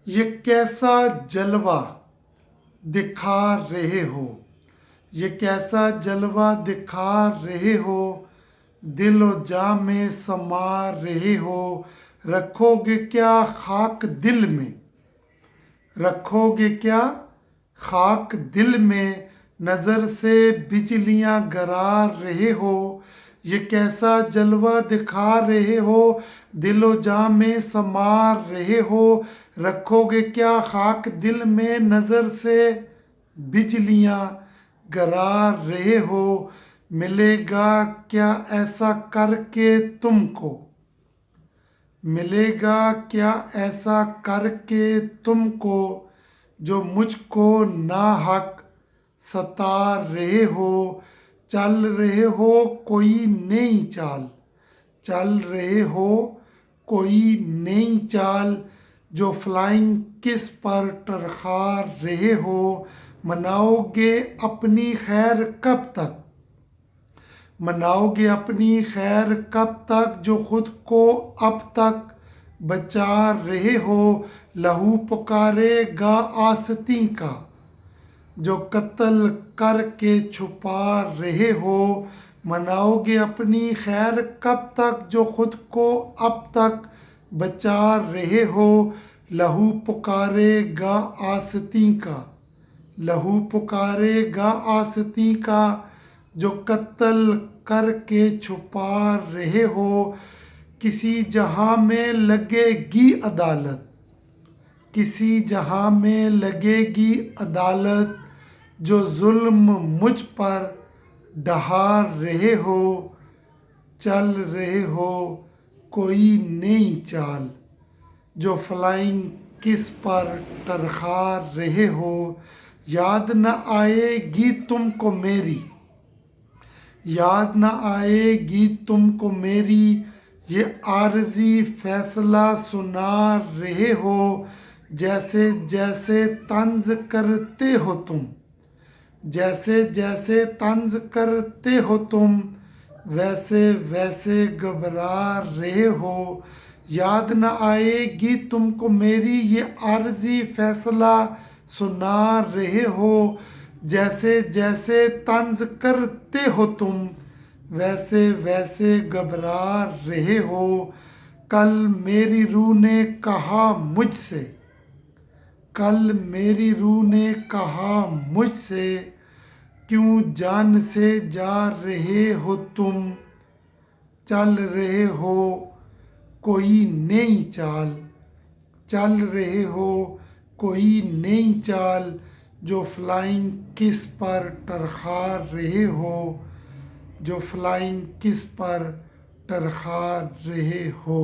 ये कैसा जलवा दिखा रहे हो, ये कैसा जलवा दिखा रहे हो, दिलो जा में समा रहे हो। रखोगे क्या खाक दिल में, रखोगे क्या खाक दिल में, नज़र से बिजलियां गिरा रहे हो। ये कैसा जलवा दिखा रहे हो, दिलो जा में समा रहे हो। रखोगे क्या खाक दिल में, नज़र से बिजलियां गिरा रहे हो। मिलेगा क्या ऐसा करके तुमको, मिलेगा क्या ऐसा करके तुमको, जो मुझको नाहक सता रहे हो। चल रहे हो कोई नई चाल, चल रहे हो कोई नई चाल, जो फ्लाइंग किस पर टरखा रहे हो। मनाओगे अपनी खैर कब तक, मनाओगे अपनी खैर कब तक, जो खुद को अब तक बचा रहे हो। लहू पुकारेगा आस्तीं का, जो कत्ल करके छुपा रहे हो। मनाओगे अपनी खैर कब तक, जो खुद को अब तक बचा रहे हो। लहू पुकारेगा आस्तीं का, लहू पुकारेगा आस्तीं का, जो कत्ल करके छुपा रहे हो। किसी जहां में लगेगी अदालत, किसी जहां में लगेगी अदालत, जो जुल्म मुझ पर ढहा रहे हो। चल रहे हो कोई नई चाल, जो फ्लाइंग किस पर टरखा रहे हो। याद न आएगी तुमको मेरी, याद न आएगी तुमको मेरी, ये आर्जी फैसला सुना रहे हो। जैसे जैसे तंज करते हो तुम, जैसे जैसे तंज करते हो तुम, वैसे वैसे घबरा रहे हो। याद न आएगी तुमको मेरी, ये आर्जी फैसला सुना रहे हो। जैसे जैसे तंज करते हो तुम, वैसे वैसे घबरा रहे हो। कल मेरी रूह ने कहा मुझसे, कल मेरी रूह ने कहा मुझसे, क्यों जान से जा रहे हो तुम। चल रहे हो कोई नई चाल, चल रहे हो कोई नई चाल, जो फ्लाइंग किस पर टरखा रहे हो, जो फ्लाइंग किस पर टरखा रहे हो।